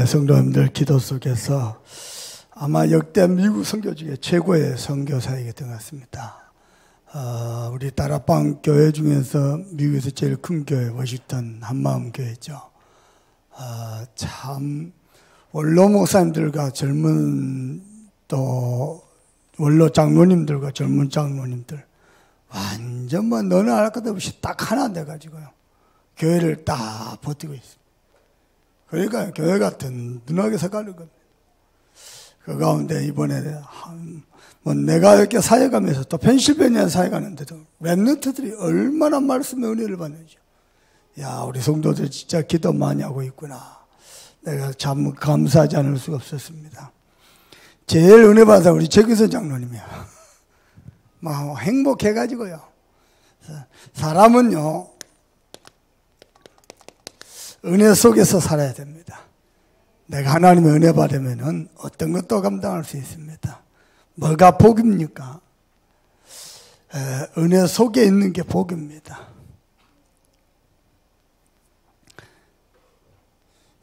성도님들 기도 속에서 아마 역대 미국 선교 중에 최고의 선교사이게 된 것 같습니다. 우리 다락방 교회 중에서 미국에서 제일 큰 교회 워싱턴 한마음 교회죠. 참 원로 목사님들과 젊은 또 원로 장로님들과 젊은 장로님들 완전 뭐 너나 할 것 없이 딱 하나 돼가지고요 교회를 딱 버티고 있습니다. 그러니까 교회가 든든하게 서가는 겁니다. 그 가운데 이번에 뭐 내가 이렇게 사역하면서 또 펜실베니아 사역하는데도 랩런트들이 얼마나 말씀의 은혜를 받는지, 야 우리 성도들 진짜 기도 많이 하고 있구나. 내가 참 감사하지 않을 수가 없었습니다. 제일 은혜 받은 사람 우리 최규선 장로님이야. 막 행복해가지고요. 사람은요 은혜 속에서 살아야 됩니다. 내가 하나님의 은혜 받으면 어떤 것도 감당할 수 있습니다. 뭐가 복입니까? 은혜 속에 있는 게 복입니다.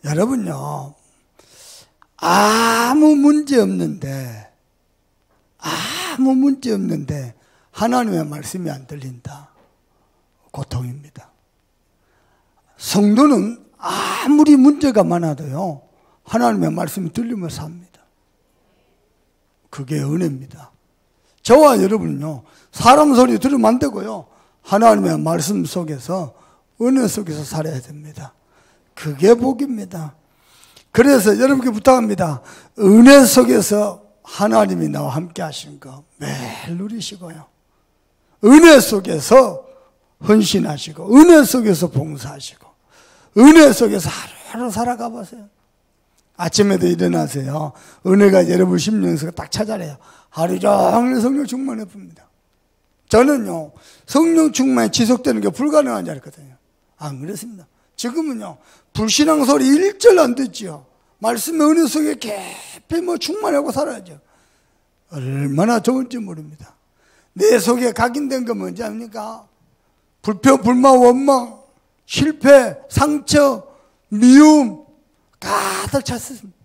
여러분요, 아무 문제 없는데 하나님의 말씀이 안 들린다. 고통입니다. 성도는 아무리 문제가 많아도요 하나님의 말씀이 들리면 삽니다. 그게 은혜입니다. 저와 여러분은요 사람 소리 들으면 안 되고요 하나님의 말씀 속에서 은혜 속에서 살아야 됩니다. 그게 복입니다. 그래서 여러분께 부탁합니다. 은혜 속에서 하나님이 나와 함께 하시는 거 매일 누리시고요 은혜 속에서 헌신하시고 은혜 속에서 봉사하시고 은혜 속에서 하루하루 살아가 보세요. 아침에도 일어나세요. 은혜가 여러분 심령 속에 딱 찾아내요. 하루 종일 성령 충만해 봅니다. 저는요 성령 충만이 지속되는 게 불가능한 줄 알거든요. 안 그렇습니다. 지금은요 불신앙 소리 일절 안 듣지요. 말씀의 은혜 속에 깊이 충만하고 살아야죠. 얼마나 좋은지 모릅니다. 내 속에 각인된 건 뭔지 압니까? 불평, 불만, 원망, 실패, 상처, 미움 가득 찼습니다.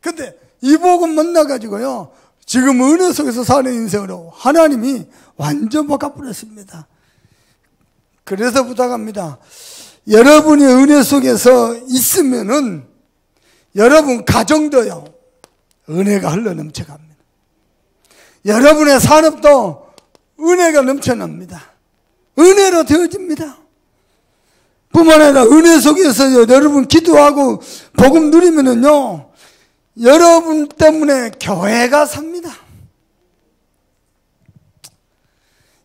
근데 이 복음 만나가지고요 지금 은혜 속에서 사는 인생으로 하나님이 완전 바꿔버렸습니다. 그래서 부탁합니다. 여러분이 은혜 속에서 있으면은 여러분 가정도요 은혜가 흘러넘쳐갑니다. 여러분의 산업도 은혜가 넘쳐납니다. 은혜로 되어집니다. 뿐만 아니라 은혜 속에서 여러분 기도하고 복음 누리면은요 여러분 때문에 교회가 삽니다.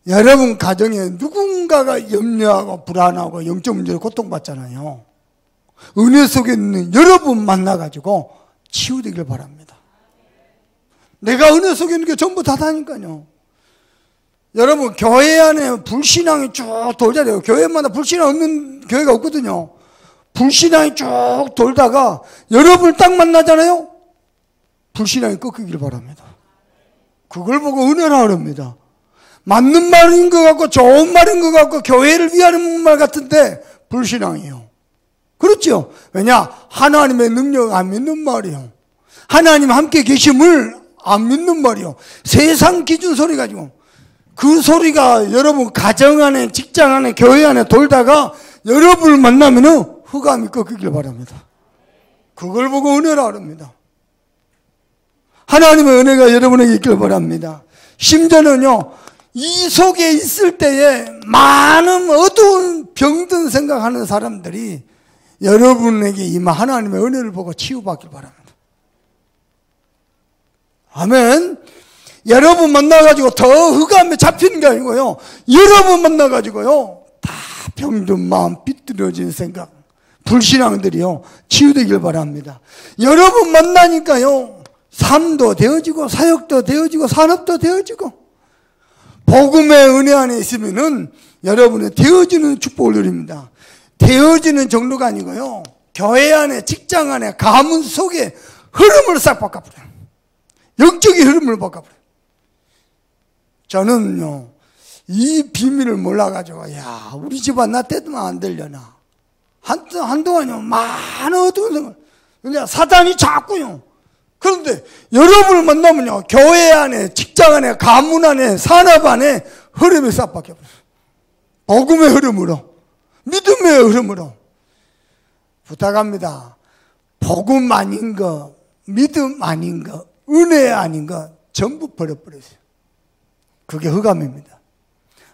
여러분 가정에 누군가가 염려하고 불안하고 영적 문제로 고통받잖아요. 은혜 속에 있는 여러분 만나가지고 치유되길 바랍니다. 내가 은혜 속에 있는 게 전부 다다니까요. 여러분 교회 안에 불신앙이 쭉 돌잖아요. 교회마다 불신앙 없는 교회가 없거든요. 불신앙이 쭉 돌다가 여러분을 딱 만나잖아요. 불신앙이 꺾이길 바랍니다. 그걸 보고 은혜라 그럽니다. 맞는 말인 것 같고 좋은 말인 것 같고 교회를 위하는 말 같은데 불신앙이에요. 그렇죠? 왜냐? 하나님의 능력 안 믿는 말이요. 하나님 함께 계심을 안 믿는 말이요. 세상 기준 소리 가지고 그 소리가 여러분 가정 안에 직장 안에 교회 안에 돌다가 여러분을 만나면은 흑암이 꺾이길 바랍니다. 그걸 보고 은혜라 합니다. 하나님의 은혜가 여러분에게 있길 바랍니다. 심지어는요 이 속에 있을 때에 많은 어두운 병든 생각하는 사람들이 여러분에게 임한 하나님의 은혜를 보고 치유받길 바랍니다. 아멘. 여러분 만나가지고 더 흑암에 잡히는 게 아니고요 여러분 만나가지고요 다 병든 마음 삐뚤어진 생각 불신앙들이요 치유되길 바랍니다. 여러분 만나니까요 삶도 되어지고 사역도 되어지고 산업도 되어지고 복음의 은혜 안에 있으면은 여러분의 되어지는 축복을 누립니다. 되어지는 정도가 아니고요 교회 안에 직장 안에 가문 속에 흐름을 싹 바꿔버려요. 영적인 흐름을 바꿔버려요. 저는요 이 비밀을 몰라가지고 야 우리 집안 나 때도만 안 들려나 한동안요 많은 어두운 생각 그냥 사단이 자꾸요. 그런데 여러분을 만나면요, 교회 안에, 직장 안에, 가문 안에, 산업 안에 흐름이 싹 바뀌어버려요. 복음의 흐름으로, 믿음의 흐름으로. 부탁합니다. 복음 아닌 거, 믿음 아닌 거, 은혜 아닌 거 전부 버려버렸어요. 그게 흑암입니다.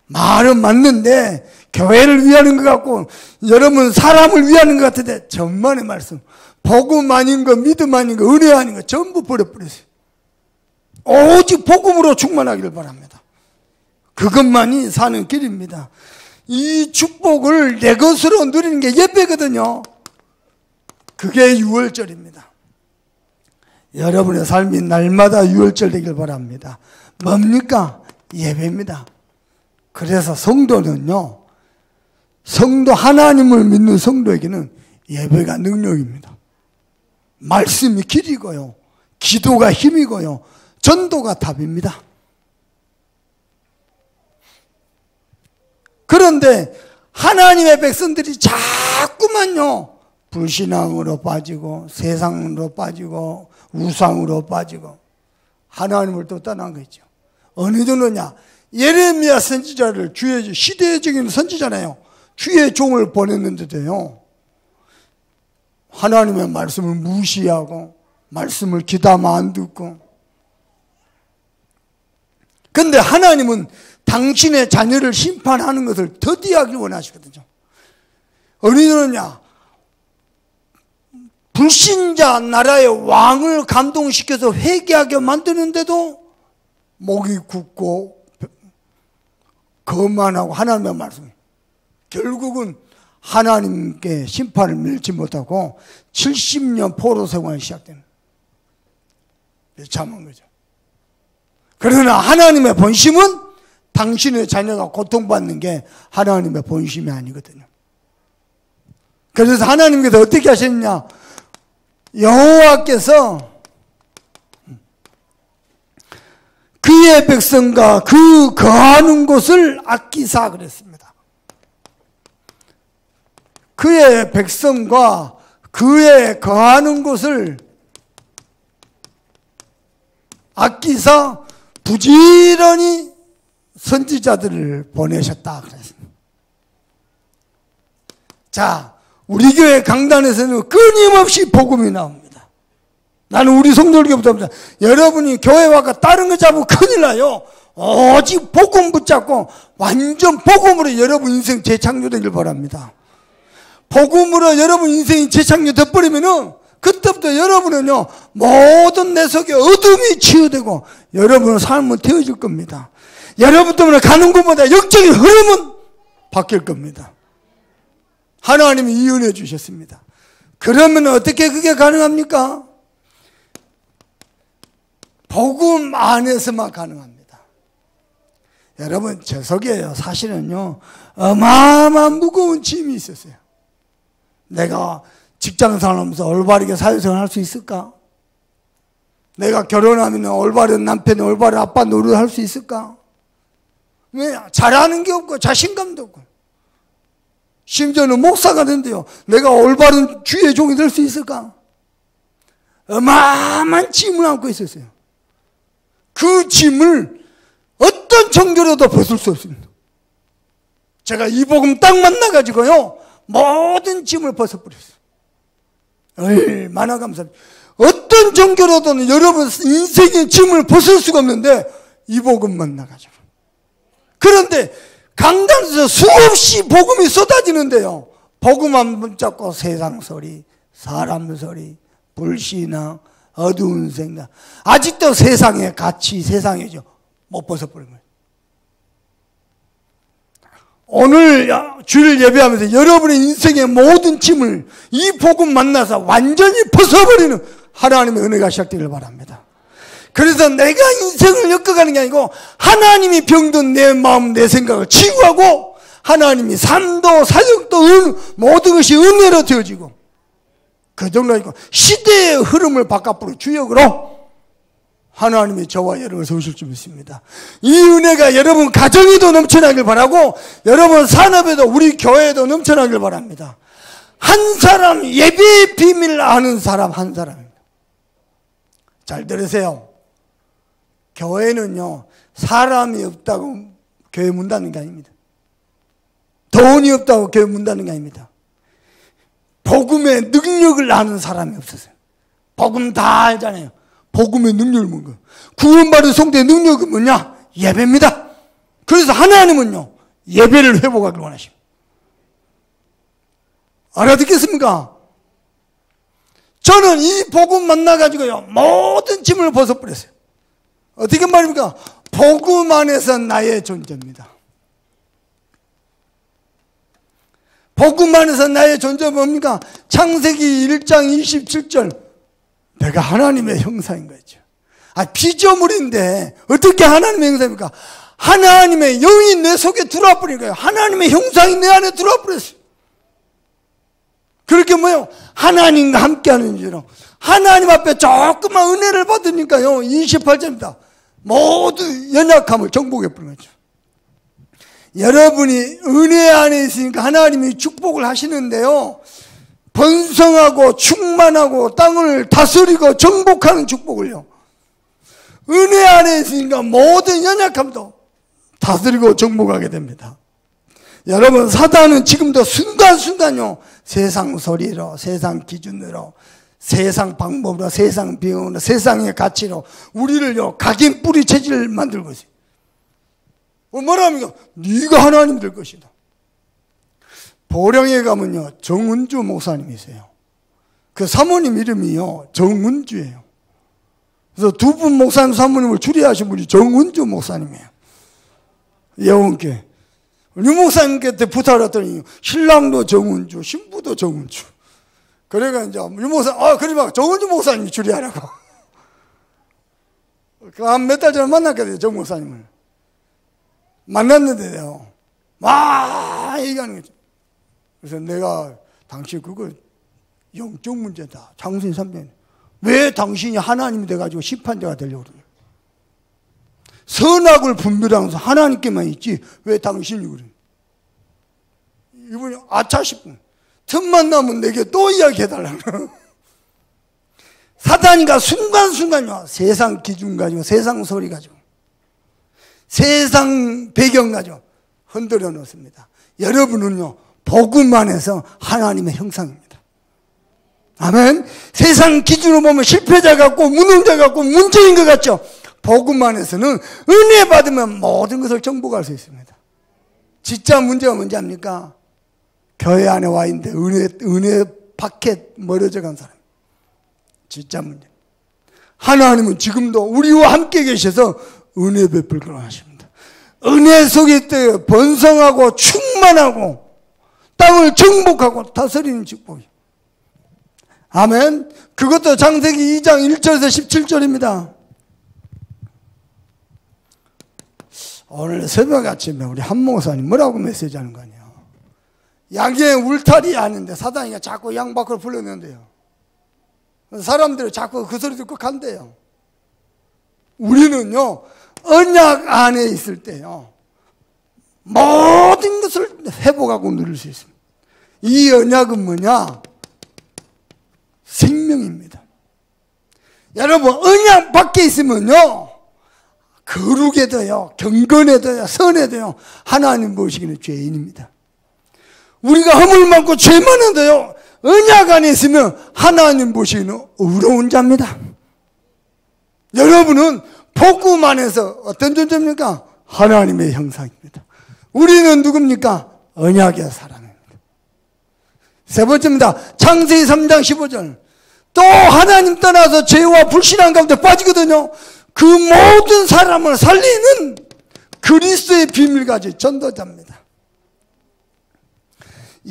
말은 맞는데 교회를 위하는 것 같고 여러분 사람을 위하는 것 같은데 전만의 말씀, 복음 아닌 거, 믿음 아닌 거, 은혜 아닌 거 전부 버려버렸어요. 오직 복음으로 충만하기를 바랍니다. 그것만이 사는 길입니다. 이 축복을 내 것으로 누리는 게 예배거든요. 그게 유월절입니다. 여러분의 삶이 날마다 유월절 되길 바랍니다. 뭡니까? 예배입니다. 그래서 성도는요, 성도 하나님을 믿는 성도에게는 예배가 능력입니다. 말씀이 길이고요, 기도가 힘이고요, 전도가 답입니다. 그런데 하나님의 백성들이 자꾸만요, 불신앙으로 빠지고 세상으로 빠지고 우상으로 빠지고 하나님을 또 떠난 거죠. 어느 정도냐? 예레미야 선지자를 주의 시대적인 선지자네요. 주의 종을 보냈는데도요, 하나님의 말씀을 무시하고 말씀을 귀담아 안 듣고. 그런데 하나님은 당신의 자녀를 심판하는 것을 더디하길 원하시거든요. 어느 정도냐? 불신자 나라의 왕을 감동시켜서 회개하게 만드는데도 목이 굳고 거만하고 하나님의 말씀, 결국은 하나님께 심판을 밀지 못하고 70년 포로 생활이 시작되는, 참은 거죠. 그러나 하나님의 본심은 당신의 자녀가 고통받는 게 하나님의 본심이 아니거든요. 그래서 하나님께서 어떻게 하셨느냐? 여호와께서 그의 백성과 그 거하는 곳을 아끼사 그랬습니다. 그의 백성과 그의 거하는 곳을 아끼사 부지런히 선지자들을 보내셨다 그랬습니다. 자, 우리 교회 강단에서는 끊임없이 복음이 나옵니다. 나는 우리 성도들에게부터 여러분이 교회 와가 다른 거 잡으면 큰일 나요. 오직 복음 붙잡고 완전 복음으로 여러분 인생 재창조되길 바랍니다. 복음으로 여러분 인생이 재창조돼버리면은 그때부터 여러분은요, 모든 내 속에 어둠이 치유되고 여러분의 삶은 태워질 겁니다. 여러분 때문에 가는 곳마다 영적인 흐름은 바뀔 겁니다. 하나님이 이 은혜 주셨습니다. 그러면 어떻게 그게 가능합니까? 복음 안에서만 가능합니다. 여러분, 제 속에요, 사실은요, 어마어마한 무거운 짐이 있었어요. 내가 직장생활 하면서 올바르게 사회생활 할 수 있을까? 내가 결혼하면 올바른 남편, 올바른 아빠 노릇할 수 있을까? 왜? 잘하는 게 없고 자신감도 없고. 심지어는 목사가 된대요. 내가 올바른 주의 종이 될 수 있을까? 어마어마한 짐을 안고 있었어요. 그 짐을 어떤 종교로도 벗을 수 없습니다. 제가 이 복음 딱 만나가지고요, 모든 짐을 벗어버렸어요. 얼마나 감사합니다. 어떤 종교로도 여러분 인생의 짐을 벗을 수가 없는데 이 복음 만나가지고. 그런데 강단에서 수없이 복음이 쏟아지는데요, 복음만 붙잡고 세상 소리, 사람 소리, 불신앙, 어두운 생각, 아직도 세상의 가치, 세상이죠, 못 벗어버린 거예요. 오늘 주일 예배하면서 여러분의 인생의 모든 짐을 이 복음 만나서 완전히 벗어버리는 하나님의 은혜가 시작되길 바랍니다. 그래서 내가 인생을 엮어가는 게 아니고 하나님이 병든 내 마음, 내 생각을 치유하고 하나님이 삶도 사역도 모든 것이 은혜로 되어지고, 그 정도 아니고 시대의 흐름을 바깥으로 주역으로 하나님이 저와 여러분을 세우실 줄 믿습니다. 이 은혜가 여러분 가정에도 넘쳐나길 바라고 여러분 산업에도 우리 교회에도 넘쳐나길 바랍니다. 한 사람, 예배의 비밀을 아는 사람 한 사람입니다. 잘 들으세요. 교회는요, 사람이 없다고 교회 문 닫는 게 아닙니다. 돈이 없다고 교회 문 닫는 게 아닙니다. 복음의 능력을 아는 사람이 없었어요. 복음 다 알잖아요. 복음의 능력을 뭔가. 구원받은 성도의 능력은 뭐냐? 예배입니다. 그래서 하나님은요, 예배를 회복하길 원하십니다. 알아듣겠습니까? 저는 이 복음 만나가지고요, 모든 짐을 벗어버렸어요. 어떻게 말입니까? 복음 안에서 나의 존재입니다. 복음 안에서 나의 존재가 뭡니까? 창세기 1장 27절. 내가 하나님의 형상인 거죠. 피조물인데 어떻게 하나님의 형상입니까? 하나님의 영이 내 속에 들어와 버린 거예요. 하나님의 형상이 내 안에 들어와 버렸어요. 그렇게 뭐예요? 하나님과 함께하는 줄로 하나님 앞에 조금만 은혜를 받으니까요, 28절입니다. 모두 연약함을 정복해 버린 거죠. 여러분이 은혜 안에 있으니까 하나님이 축복을 하시는데요, 번성하고 충만하고 땅을 다스리고 정복하는 축복을요, 은혜 안에 있으니까 모든 연약함도 다스리고 정복하게 됩니다. 여러분, 사단은 지금도 순간순간요, 세상 소리로, 세상 기준으로, 세상 방법으로, 세상 비용으로, 세상의 가치로 우리를요, 각인 뿌리 체질을 만들고 있어요. 뭐라 합니까? 네가 하나님 될 것이다. 보령에 가면요, 정은주 목사님이세요. 그 사모님 이름이요, 정은주예요. 그래서 두 분 목사님 사모님을 추리하신 분이 정은주 목사님이에요. 예원께. 우리 목사님께 부탁을 했더니 신랑도 정은주, 신부도 정은주. 그래가 이제 우리 목사, 그래 봐, 정은주 목사님이 추리하라고. 한 몇 달 전에 만났거든요, 정 목사님을. 만났는데요, 막 얘기하는 거죠. 그래서 내가 당신 그거 영적 문제다. 장수인 300. 왜 당신이 하나님이 돼가지고 심판자가 되려고 그러냐. 선악을 분별하면서 하나님께만 있지 왜 당신이 그래. 이분이 아차 싶은. 틈만 나면 내게 또 이야기해달라고. 사단이가 순간순간요, 세상 기준 가지고, 세상 소리 가지고, 세상 배경 가지고 흔들어 놓습니다. 여러분은요, 복음 안에서 하나님의 형상입니다. 아멘. 세상 기준으로 보면 실패자 같고 무능자 같고 문제인 것 같죠. 복음 안에서는 은혜 받으면 모든 것을 정복할 수 있습니다. 진짜 문제가 뭔지 압니까? 교회 안에 와 있는데 은혜 밖에 멀어져 간 사람. 진짜 문제. 하나님은 지금도 우리와 함께 계셔서 은혜 베풀기로 하십니다. 은혜 속에 번성하고 충만하고 땅을 정복하고 다스리는 축복이. 아멘. 그것도 창세기 2장 1절에서 17절입니다. 오늘 새벽 아침에 우리 한 목사님 뭐라고 메시지 하는 거 아니에요? 양의 울타리 하는데 사단이가 자꾸 양 밖으로 불러내는데요. 사람들이 자꾸 그 소리 듣고 간대요. 우리는요, 언약 안에 있을 때요, 모든 것을 회복하고 누릴 수 있습니다. 이 언약은 뭐냐? 생명입니다. 여러분, 언약 밖에 있으면요, 거룩에도요, 경건에도요, 선에도요, 하나님 보시기는 죄인입니다. 우리가 허물 많고 죄 많은데요, 언약 안에 있으면 하나님 보시기는 의로운 자입니다. 여러분은 복음 안에서 어떤 존재입니까? 하나님의 형상입니다. 우리는 누굽니까? 언약의 사람입니다. 세 번째입니다. 창세기 3장 15절. 또 하나님 떠나서 죄와 불신앙 가운데 빠지거든요. 그 모든 사람을 살리는 그리스도의 비밀 가진 전도자입니다.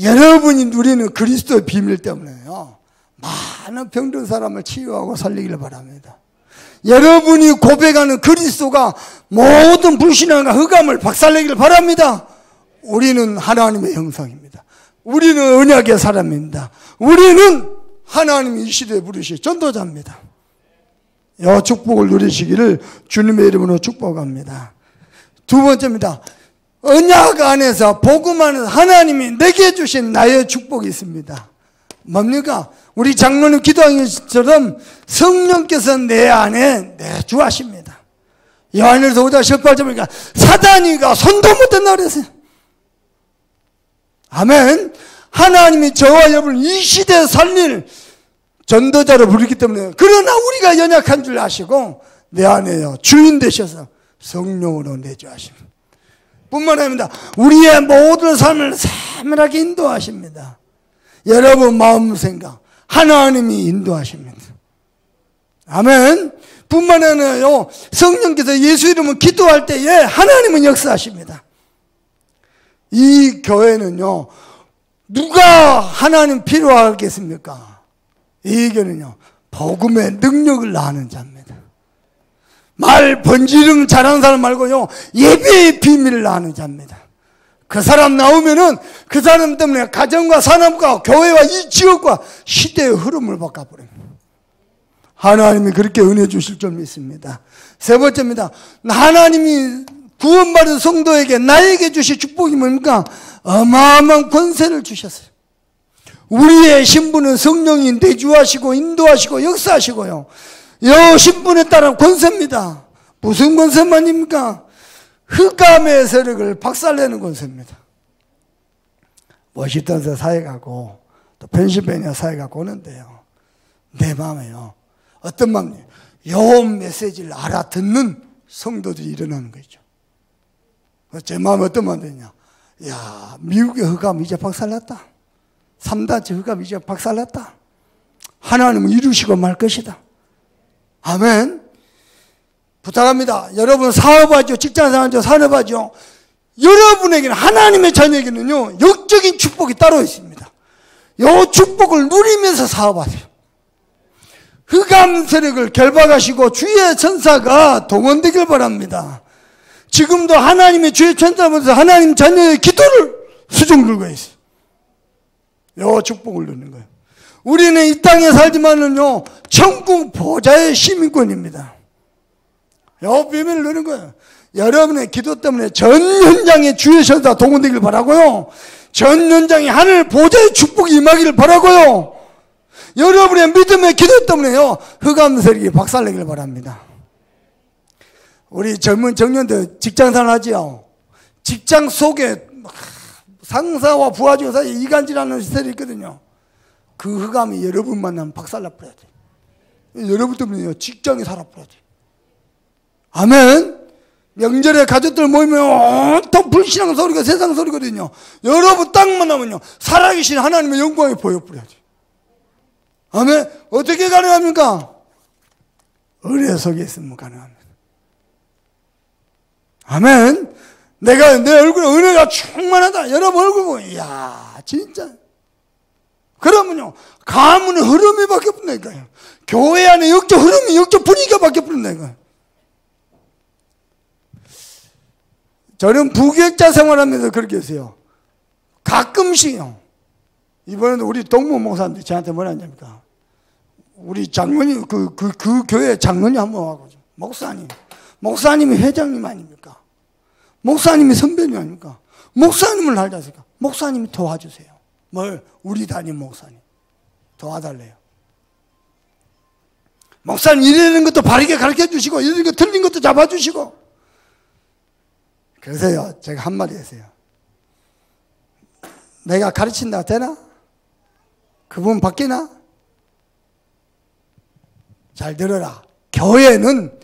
여러분이 누리는 그리스도의 비밀 때문에요, 많은 병든 사람을 치유하고 살리기를 바랍니다. 여러분이 고백하는 그리스도가 모든 불신앙과 흑암을 박살내기를 바랍니다. 우리는 하나님의 형상입니다. 우리는 언약의 사람입니다. 우리는 하나님이 이 시대에 부르신 전도자입니다. 이 축복을 누리시기를 주님의 이름으로 축복합니다. 두 번째입니다. 언약 안에서 복음 안에서 하나님이 내게 주신 나의 축복이 있습니다. 뭡니까? 우리 장로님 기도한 것처럼 성령께서 내 안에 내주하십니다. 요한일서 5장 18절 보니까 사단이가 손도 못 댄다 그랬어요. 아멘. 하나님이 저와 여러분을 이 시대에 살릴 전도자로 부르기 때문에, 그러나 우리가 연약한 줄 아시고 내 안에요 주인 되셔서 성령으로 내주하십니다. 뿐만 아니라 우리의 모든 삶을 세밀하게 인도하십니다. 여러분 마음 생각 하나님이 인도하십니다. 아멘. 뿐만 아니라요, 성령께서 예수 이름으로 기도할 때에 하나님은 역사하십니다. 이 교회는요, 누가 하나님 필요하겠습니까? 이 교회는요, 복음의 능력을 나누는 자입니다. 말 번지르르 잘하는 사람 말고요, 예배의 비밀을 나누는 자입니다. 그 사람 나오면은 그 사람 때문에 가정과 산업과 교회와 이 지역과 시대의 흐름을 바꿔버립니다. 하나님이 그렇게 은혜 주실 줄 믿습니다. 세 번째입니다. 하나님이 구원받은 성도에게 나에게 주실 축복이 뭡니까? 어마어마한 권세를 주셨어요. 우리의 신분은 성령이 내주하시고 인도하시고 역사하시고요, 이 신분에 따른 권세입니다. 무슨 권세만입니까? 흑암의 세력을 박살내는 권세입니다. 워싱턴에서 사회 가고 또 펜실베니아 사회 가고 오는데요, 내 마음에요, 어떤 마음이에요? 요 메시지를 알아듣는 성도들이 일어나는 거죠. 제 마음에 어떤 마음이냐? 야, 미국의 흑암 이제 박살났다. 3단체 흑암 이제 박살났다. 하나님은 이루시고 말 것이다. 아멘. 부탁합니다. 여러분 사업하죠, 직장생활하죠, 산업하죠. 여러분에게는, 하나님의 자녀에게는요, 영적인 축복이 따로 있습니다. 이 축복을 누리면서 사업하세요. 흑암 세력을 결박하시고 주의 천사가 동원되길 바랍니다. 지금도 하나님의 주의 천사면서 하나님 자녀의 기도를 수종 들고 있어요. 이 축복을 누리는 거예요. 우리는 이 땅에 살지만은요, 천국 보좌의 시민권입니다. 이 비밀을 누리는 거예요. 여러분의 기도 때문에 전 현장에 주의 천사 동원되길 바라고요, 전 현장에 하늘 보좌의 축복이 임하기를 바라고요, 여러분의 믿음의 기도 때문에요, 흑암 세력이 박살내기를 바랍니다. 우리 젊은 청년들 직장생활 하지요. 직장 속에 상사와 부하 중에 사이에 이간질하는 시설이 있거든요. 그 흑암이 여러분 만나면 박살나 버려야 돼. 여러분 때문에요, 직장이 살아버려야 돼. 아멘. 명절에 가족들 모이면 온통 불신앙 소리가 세상 소리거든요. 여러분 딱 만나면요, 살아계신 하나님의 영광이 보여버려야 돼. 아멘. 어떻게 가능합니까? 은혜 속에 있으면 가능합니다. 아멘. 내가 내 얼굴에 은혜가 충만하다. 여러분 얼굴 보고, 이야, 진짜. 그러면요, 가문의 흐름이 바뀌어버린다니까요. 교회 안에 영적 흐름이, 영적 분위기가 바뀌어버린다니까요. 저는 부교육자 생활하면서 그렇게 했어요. 가끔씩요, 이번에도 우리 동무 목사님들이 저한테 뭐라 하냐니까, 우리 장로님, 그 교회 장로님 한번 와가지고, 목사님이 회장님 아닙니까? 목사님이 선배님 아닙니까? 목사님을 알자니까, 목사님이 도와주세요. 뭘? 우리 담임 목사님 도와달래요. 목사님 이러는 것도 바르게 가르쳐 주시고, 이러는 거 틀린 것도 잡아주시고. 그래서요, 제가 한마디 했어요. 내가 가르친다 되나? 그분 바뀌나? 잘 들어라. 교회는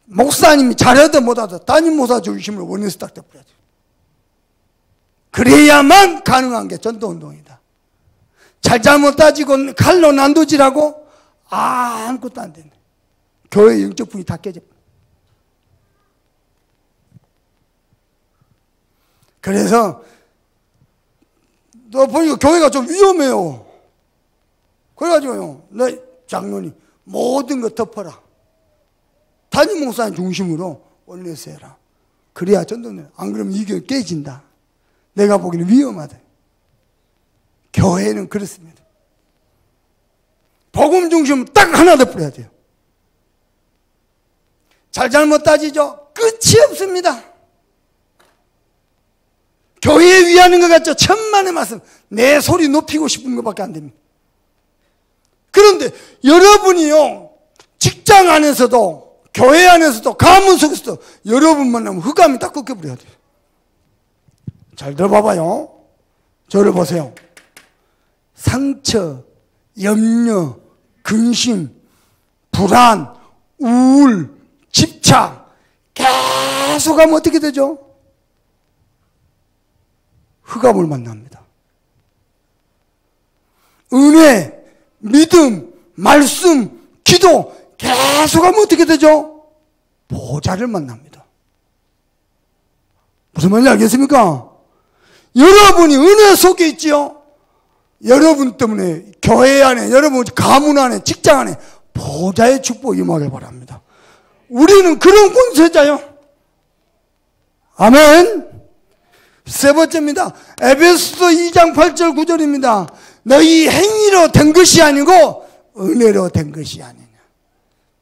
목사님이 잘하든 못하든 담임 목사 중심으로 원에서 딱 돼버려야 돼. 그래야만 가능한 게 전도운동이다. 잘잘못 따지고 칼로 난도질하고 아무것도 안 되네. 교회 영적 분이 다 깨져. 그래서 너 보니까 교회가 좀 위험해요. 그래가지고요, 내 장로님 모든 거 덮어라. 담임 목사님 중심으로 원내에서 해라. 그래야 전도는, 안 그러면 이게 깨진다. 내가 보기에는 위험하다. 교회는 그렇습니다. 복음 중심 딱 하나 덮어야 돼요. 잘잘못 따지죠? 끝이 없습니다. 교회에 위하는 것 같죠? 천만의 말씀. 내 소리 높이고 싶은 것밖에 안 됩니다. 그런데 여러분이요, 직장 안에서도, 교회 안에서도, 가문 속에서도 여러분 만나면 흑암이 딱 꺾여버려야 돼요. 잘 들어봐봐요. 저를 보세요. 상처, 염려, 근심, 불안, 우울, 집착 계속 하면 어떻게 되죠? 흑암을 만납니다. 은혜, 믿음, 말씀, 기도 계속하면 어떻게 되죠? 보좌를 만납니다. 무슨 말인지 알겠습니까? 여러분이 은혜 속에 있지요? 여러분 때문에 교회 안에, 여러분 가문 안에, 직장 안에 보좌의 축복이 임하길 바랍니다. 우리는 그런 권세자요. 아멘. 세 번째입니다. 에베소서 2장 8절 9절입니다. 너희 행위로 된 것이 아니고 은혜로 된 것이 아니냐.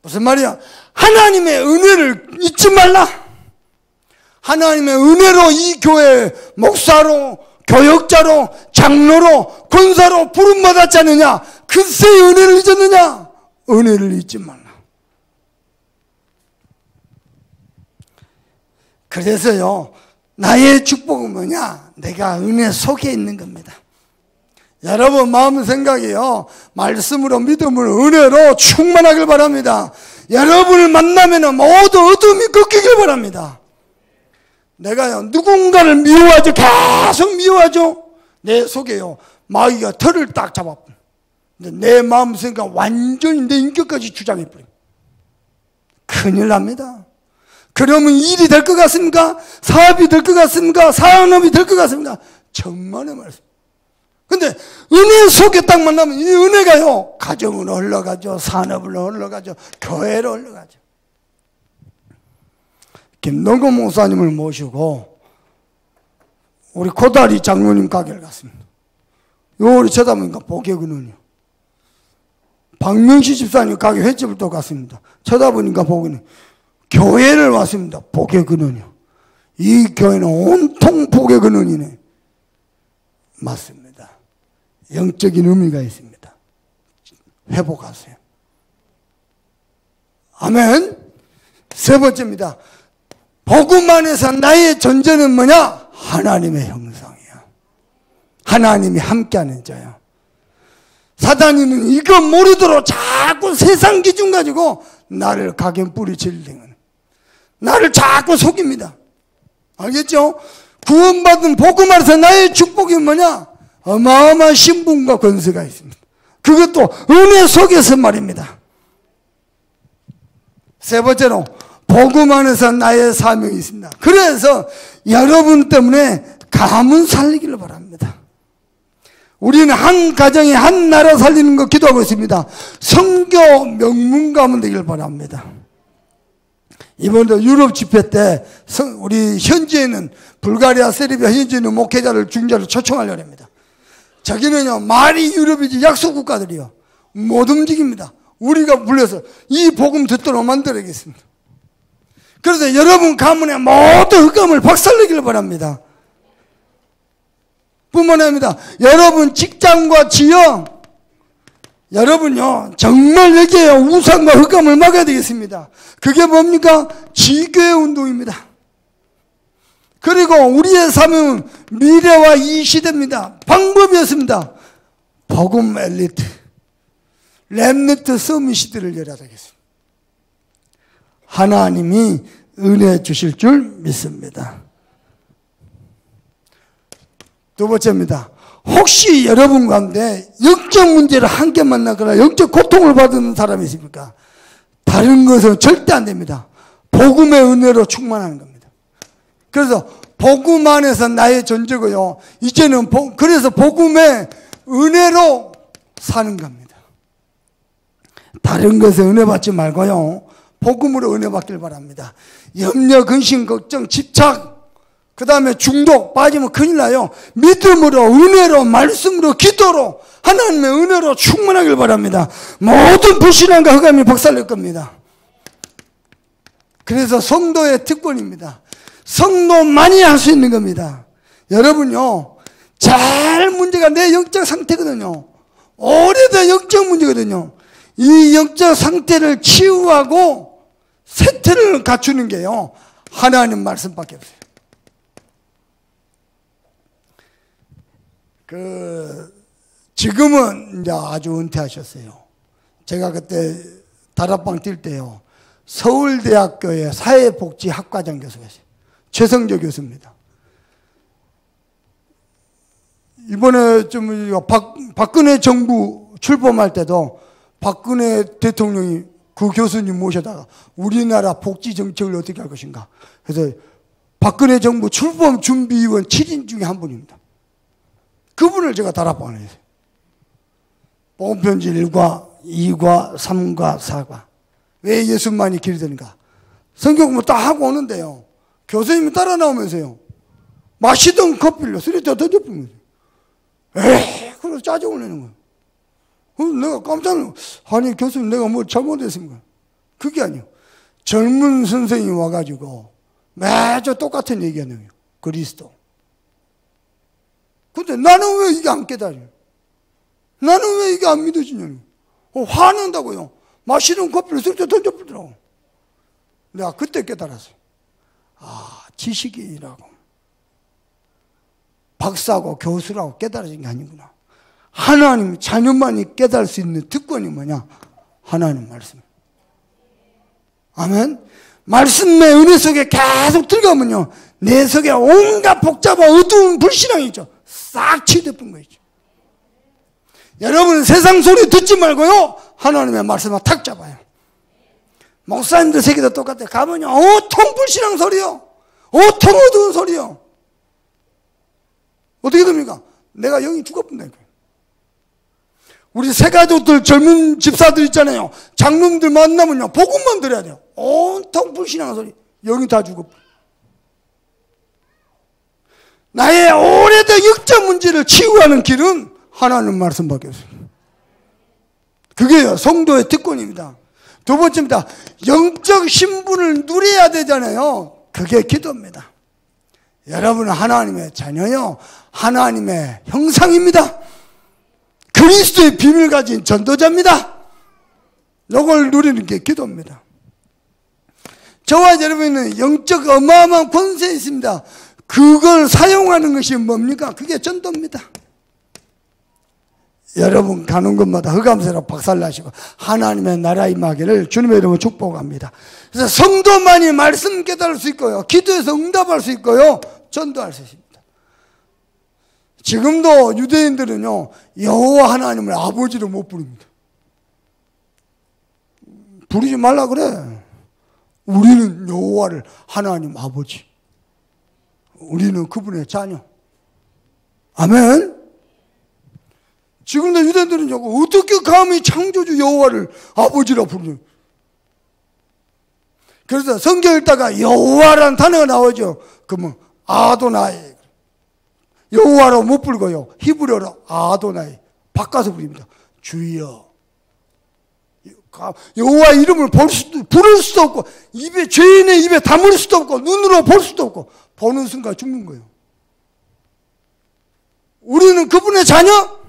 무슨 말이야? 하나님의 은혜를 잊지 말라. 하나님의 은혜로 이 교회 목사로, 교역자로, 장로로, 권사로 부름받았지 않느냐? 그새의 은혜를 잊었느냐? 은혜를 잊지 말라. 그래서요, 나의 축복은 뭐냐? 내가 은혜 속에 있는 겁니다. 여러분 마음 생각이요, 말씀으로, 믿음으로, 은혜로 충만하길 바랍니다. 여러분을 만나면 모두 어둠이 꺾이길 바랍니다. 내가요, 누군가를 미워하죠. 계속 미워하죠. 내 속에요, 마귀가 털을 딱 잡아버려. 내 마음 생각 완전히 내 인격까지 주장해버려. 큰일 납니다. 그러면 일이 될 것 같습니까? 사업이 될 것 같습니까? 산업이 될 것 같습니까? 정말의 말씀. 근데 은혜 속에 딱 만나면 이 은혜가요, 가정으로 흘러가죠. 산업으로 흘러가죠. 교회로 흘러가죠. 김동건 목사님을 모시고 우리 고다리 장로님 가게를 갔습니다. 요리 쳐다보니까 복외근원이요. 박명시 집사님 가게 횟집을 또 갔습니다. 쳐다보니까 복외는 교회를 왔습니다. 복외근원이요. 이 교회는 온통 복외근원이네. 맞습니다. 영적인 의미가 있습니다. 회복하세요. 아멘. 세 번째입니다. 복음 안에서 나의 존재는 뭐냐? 하나님의 형상이야. 하나님이 함께하는 자야. 사단이는 이거 모르도록 자꾸 세상 기준 가지고 나를 가견 뿌리칠 등은, 나를 자꾸 속입니다. 알겠죠? 구원받은 복음 안에서 나의 축복이 뭐냐? 어마어마한 신분과 권세가 있습니다. 그것도 은혜 속에서 말입니다. 세 번째로 복음 안에서 나의 사명이 있습니다. 그래서 여러분 때문에 가문 살리기를 바랍니다. 우리는 한 가정에 한 나라 살리는 거 기도하고 있습니다. 선교 명문 가문 되기를 바랍니다. 이번에 유럽 집회 때 우리 현지에는 불가리아, 세르비아 현지에는 목회자를 중자를 초청하려고 합니다. 저기는요, 말이 유럽이지 약속 국가들이요, 못 움직입니다. 우리가 불러서 이 복음 듣도록 만들어야겠습니다. 그래서 여러분 가문의 모든 흑암을 박살내기를 바랍니다. 뿐만 아니라 여러분 직장과 지역, 여러분요 정말 여기에 우상과 흑암을 막아야 되겠습니다. 그게 뭡니까? 지교의 운동입니다. 그리고 우리의 삶은 미래와 이 시대입니다. 방법이었습니다. 복음 엘리트, 렘넌트 서밋 시대를 열어야 되겠습니다. 하나님이 은혜 주실 줄 믿습니다. 두 번째입니다. 혹시 여러분 가운데 영적 문제를 함께 만나거나 영적 고통을 받는 사람이 있습니까? 다른 것은 절대 안 됩니다. 복음의 은혜로 충만하는 겁니다. 그래서 복음 안에서 나의 존재고요, 이제는 그래서 복음의 은혜로 사는 겁니다. 다른 것에 은혜 받지 말고요, 복음으로 은혜 받길 바랍니다. 염려, 근심, 걱정, 집착, 그 다음에 중독 빠지면 큰일 나요. 믿음으로, 은혜로, 말씀으로, 기도로, 하나님의 은혜로 충만하길 바랍니다. 모든 불신앙과 흑암이 박살낼 겁니다. 그래서 성도의 특권입니다. 성도만이 할 수 있는 겁니다. 여러분요, 제일 문제가 내 영적 상태거든요. 오래된 영적 문제거든요. 이 영적 상태를 치유하고 세태를 갖추는 게요, 하나님 말씀밖에 없어요. 지금은 이제 아주 은퇴하셨어요. 제가 그때 다락방 뛸 때요, 서울대학교의 사회복지학과장 교수가 있어요. 최성조 교수입니다. 이번에 박근혜 정부 출범할 때도 박근혜 대통령이 그 교수님 모셔다가 우리나라 복지 정책을 어떻게 할 것인가. 그래서 박근혜 정부 출범 준비위원 7인 중에 한 분입니다. 그분을 제가 다락방을 했어요. 복음편지 1과 2과 3과 4과. 왜 예수만이 길이 되는가? 성경 공부 딱 하고 오는데요, 교수님이 따라 나오면서요, 마시던 커피를 쓰레기에다 던져버린 거예요. 에이, 그래서 짜증을 내는 거예요. 그래서 내가 깜짝 놀랐어요. 아니, 교수님, 내가 뭐 잘못했습니까? 그게 아니에요. 젊은 선생님이 와가지고 매주 똑같은 얘기하는 거예요. 그리스도. 근데 나는 왜 이게 안 깨달아요? 나는 왜 이게 안 믿어지냐고. 화낸다고요. 마시는 커피를 쓰레기에 던져버리더라고. 내가 그때 깨달았어요. 아, 지식인이라고, 박사고 교수라고 깨달아진 게 아니구나. 하나님 자녀만이 깨달을 수 있는 특권이 뭐냐? 하나님 말씀. 아멘. 말씀의 은혜 속에 계속 들어가면요, 내 속에 온갖 복잡한 어두운 불신앙이 있죠, 싹 치워버린 거죠. 여러분, 세상 소리 듣지 말고요, 하나님의 말씀을 탁 잡아요. 목사님들 세계도 똑같아요. 가면요, 온통 불신앙 소리요, 온통 어두운 소리요. 어떻게 됩니까? 내가 영이 죽어버린다니까요. 우리 새가족들, 젊은 집사들 있잖아요. 장로님들 만나면요, 복음만 들어야 돼요. 온통 불신앙 소리. 영이 다 죽어버려. 나의 오래된 영적 문제를 치유하는 길은 하나님 말씀밖에 없어요. 그게요, 성도의 특권입니다. 두 번째입니다. 영적 신분을 누려야 되잖아요. 그게 기도입니다. 여러분은 하나님의 자녀요, 하나님의 형상입니다. 그리스도의 비밀을 가진 전도자입니다. 이걸 누리는 게 기도입니다. 저와 여러분은 영적 어마어마한 권세에 있습니다. 그걸 사용하는 것이 뭡니까? 그게 전도입니다. 여러분 가는 곳마다 흑암새로 박살나시고 하나님의 나라 임하기를 주님의 이름으로 축복합니다. 그래서 성도만이 말씀 깨달을 수 있고요, 기도해서 응답할 수 있고요, 전도할 수 있습니다. 지금도 유대인들은요, 여호와 하나님을 아버지로 못 부릅니다. 부르지 말라 그래. 우리는 여호와를 하나님 아버지, 우리는 그분의 자녀. 아멘. 지금도 유대인들은 어떻게 감히 창조주 여호와를 아버지라 부르냐. 그래서 성경 읽다가 여호와라는 단어가 나오죠. 그러면 아도나이, 여호와로 못 부르고요, 히브리어로 아도나이 바꿔서 부릅니다. 주여. 여호와 이름을 부를 수도 없고, 죄인의 입에 담을 수도 없고, 눈으로 볼 수도 없고, 보는 순간 죽는 거예요. 우리는 그분의 자녀,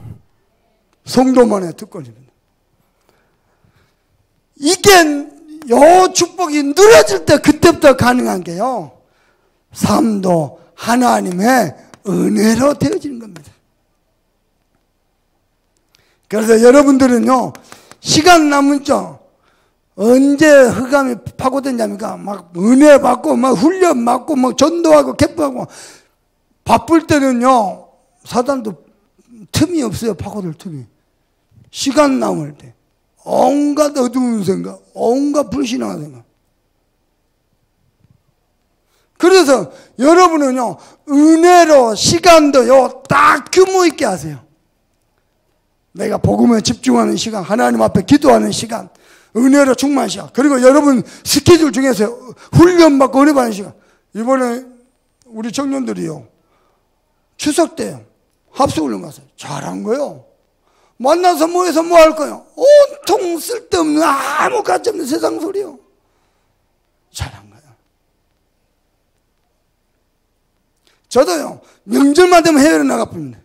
성도만의 특권입니다. 이게 요 축복이 누려질 때 그때부터 가능한 게요, 삶도 하나님의 은혜로 되어지는 겁니다. 그래서 여러분들은요, 시간 남은죠, 언제 흑암이 파고드냐니까 막 은혜 받고 막 훈련 받고 막 전도하고 개포하고 바쁠 때는요, 사단도 틈이 없어요. 파고들 틈이. 시간 남을 때 온갖 어두운 생각, 온갖 불신앙한 생각. 그래서 여러분은요, 은혜로 시간도요 딱 규모 있게 하세요. 내가 복음에 집중하는 시간, 하나님 앞에 기도하는 시간, 은혜로 충만한 시간, 그리고 여러분 스케줄 중에서 훈련받고 은혜 받는 시간. 이번에 우리 청년들이요, 추석 때 합숙훈련 갔어요. 잘한 거요. 만나서 뭐해서 뭐 할 거요? 온통 쓸데없는 아무 가치 없는 세상 소리요. 잘한 거예요. 저도요, 명절만 되면 해외로 나가봅니다.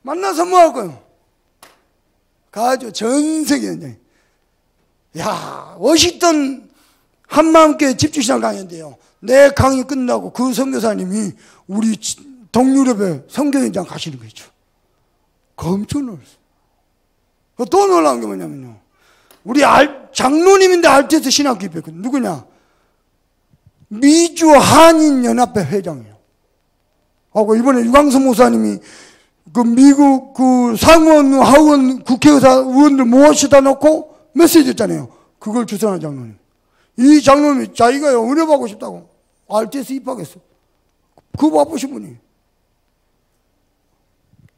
만나서 뭐 할 거예요? 가지고 전 세계 현장에. 야, 워싱턴 한마음교회 집주시장 강의인데요. 내 강의 끝나고 그 선교사님이 우리 동유럽에 선교 현장 가시는 거죠. 깜짝 놀랐어요. 또 놀라운 게 뭐냐면요. 우리 장로님인데 알테스 신학교 입했거든요. 누구냐? 미주 한인연합회 회장이에요. 하고 이번에 유광수 목사님이 그 미국 그 상원, 하원 국회의원들 모셔다 놓고 메시지 했잖아요. 그걸 주선한 장로님. 이 장로님이 자기가요, 은혜 받고 싶다고 RTS 입학했어. 그 바쁘신 분이.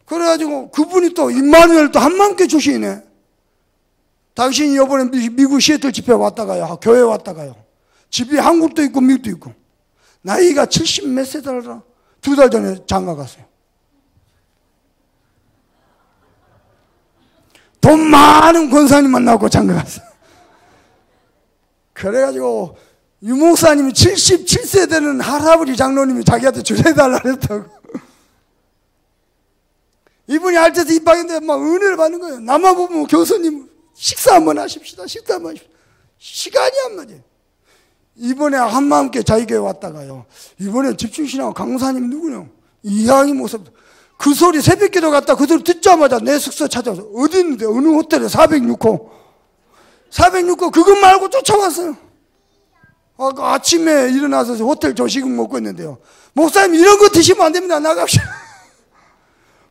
그래가지고 그분이 또 임마누엘 또 한만교 출신이네. 당신이 이번에 미국 시애틀 집회 왔다가요, 교회 왔다가요. 집이 한국도 있고 미국도 있고. 나이가 70 몇 세더라. 2달 전에 장가 갔어요. 돈 많은 권사님 만나고 장가 갔어요. 그래가지고 유목사님이 77세 되는 할아버지 장로님이 자기한테 주례해달라 그랬다고. 이분이 알테스 입학인데 막 은혜를 받는 거예요. 나만 보면 교수님 식사 한번 하십시다. 식사 한번 하십시다. 시간이 안 맞아요. 이번에 한마음께 자기 교회 왔다가요. 이번에 집중신앙 강사님 누구요? 이항이 모습. 그 소리 새벽기도 갔다 그 소리 듣자마자 내 숙소 찾아와서 어디 있는데 어느 호텔에 406호 406호 그것 말고 쫓아왔어요. 아침에 일어나서 호텔 조식을 먹고 있는데요. 목사님 이런 거 드시면 안 됩니다. 나갑시다.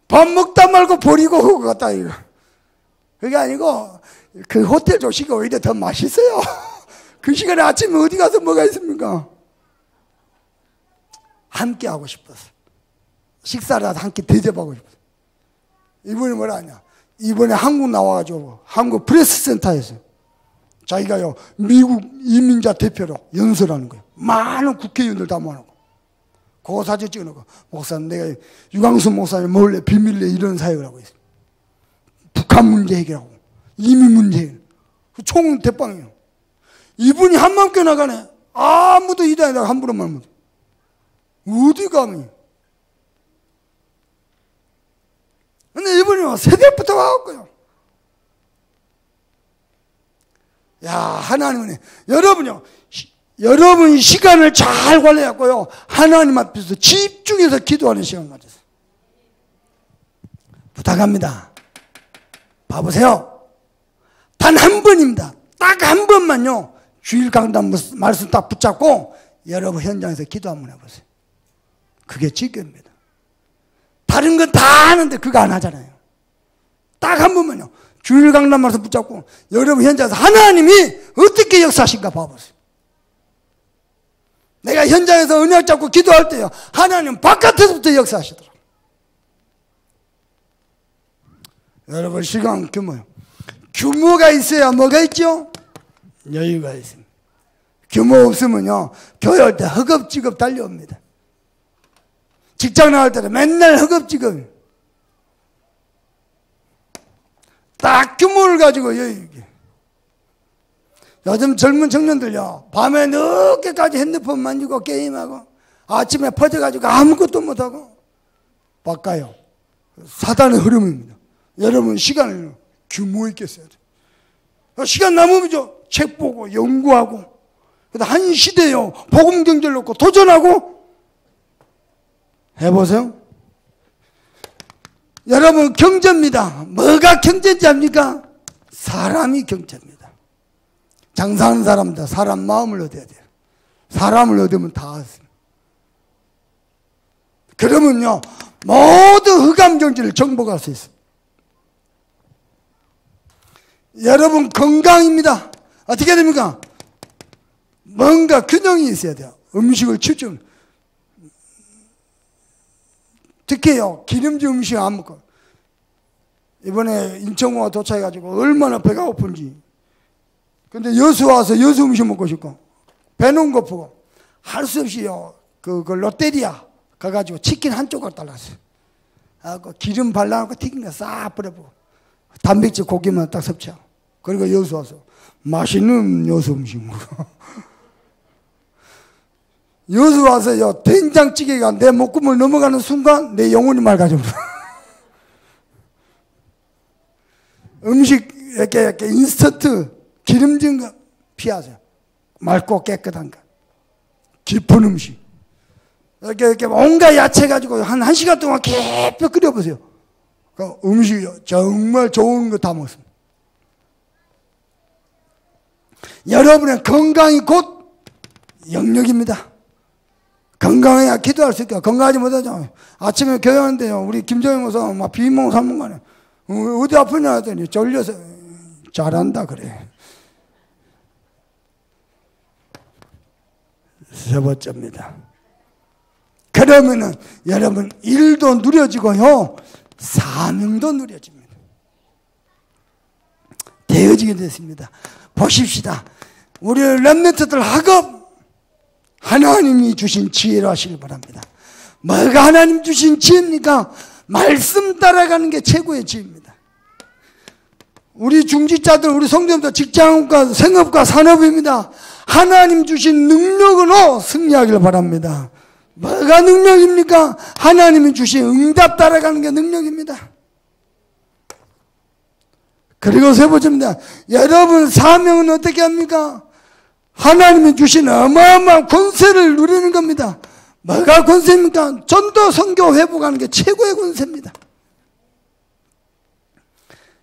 밥 먹다 말고 버리고 오고 갔다 이거. 그게 아니고 그 호텔 조식이 오히려 더 맛있어요. 그 시간에 아침에 어디 가서 뭐가 있습니까? 함께 하고 싶었어. 식사라도 함께 대접하고 싶었어. 이분이 뭐라 하냐? 이번에 한국 나와가지고 한국 프레스센터에서 자기가요 미국 이민자 대표로 연설하는 거예요. 많은 국회의원들 다 모아놓고 그거 사진 찍어놓고 목사님 내가 유광수 목사님 몰래 비밀리에 이런 사역을 하고 있어요. 북한 문제 해결하고 이민 문제 해결. 총 대빵이에요. 이분이 한마음교회 나가네. 아무도 이단에다가 함부로 말 못해. 어디 감히. 근데 이분이 새벽부터 와갖고요. 야, 하나님은, 여러분요, 여러분 시간을 잘 관리해갖고요, 하나님 앞에서 집중해서 기도하는 시간 가졌어요. 부탁합니다. 봐보세요. 단 한 번입니다. 딱 한 번만요, 주일 강단 말씀 딱 붙잡고, 여러분 현장에서 기도 한번 해보세요. 그게 지켜입니다. 다른 건 다 하는데 그거 안 하잖아요. 딱 한 번만요. 주일 강단 말씀 붙잡고 여러분 현장에서 하나님이 어떻게 역사하신가 봐보세요. 내가 현장에서 은혜 잡고 기도할 때요. 하나님 바깥에서부터 역사하시더라고요. 여러분 시간 규모요. 규모가 있어야 뭐가 있죠? 여유가 있습니다. 규모 없으면요. 교회할 때 허겁지겁 달려옵니다. 직장 나갈 때도 맨날 허겁지겁. 딱 규모를 가지고 여유있게. 요즘 젊은 청년들요. 밤에 늦게까지 핸드폰 만지고 게임하고 아침에 퍼져가지고 아무것도 못하고 바꿔요. 사단의 흐름입니다. 여러분 시간을 규모 있게 써야 돼요. 시간 남으면 책 보고 연구하고 한 시대요. 복음 경제를 놓고 도전하고 해보세요. 여러분 경제입니다. 뭐가 경제인지 압니까? 사람이 경제입니다. 장사하는 사람들 사람 마음을 얻어야 돼요. 사람을 얻으면 다 얻습니다. 그러면요 모든 흑암 경제를 정복할 수 있습니다. 여러분 건강입니다. 어떻게 됩니까? 뭔가 균형이 있어야 돼요. 음식을 집중. 특히요 기름진 음식 안 먹고. 이번에 인천공항 도착해가지고 얼마나 배가 고픈지. 근데 여수 와서 여수 음식 먹고 싶고 배는 고프고 할 수 없이요 그 롯데리아 가가지고 치킨 한 조각 달랐어요. 기름 발라놓고 튀긴 거 싹 뿌려보고 단백질 고기만 딱 섭취하고 그리고 여수 와서 맛있는 여수 음식 먹고 여수 와서요 된장찌개가 내 목구멍을 넘어가는 순간 내 영혼이 맑아져. 음식 이렇게 인스턴트 기름진 거 피하세요. 맑고 깨끗한 거. 깊은 음식. 이렇게 온갖 야채 가지고 한 시간 동안 깊이 끓여보세요. 그 음식이 정말 좋은 거 다 먹습니다. 여러분의 건강이 곧 영역입니다. 건강해야 기도할 수 있고, 건강하지 못하죠. 아침에 교회 하는데요, 우리 김정희 목사 막 비몽 사몽간에 어디 아프냐 하더니 졸려서 잘한다 그래. 세 번째입니다. 그러면은 여러분 일도 누려지고요, 사명도 누려집니다. 되어지게 됐습니다. 보십시다. 우리 렘넌트들 학업 하나님이 주신 지혜로 하시길 바랍니다. 뭐가 하나님 주신 지혜입니까? 말씀 따라가는 게 최고의 지혜입니다. 우리 중직자들, 우리 성도님들 직장과 생업과 산업입니다. 하나님 주신 능력으로 승리하길 바랍니다. 뭐가 능력입니까? 하나님이 주신 응답 따라가는 게 능력입니다. 그리고 세 번째입니다. 여러분 사명은 어떻게 합니까? 하나님이 주신 어마어마한 권세를 누리는 겁니다. 뭐가 권세입니까? 전도, 선교, 회복하는 게 최고의 권세입니다.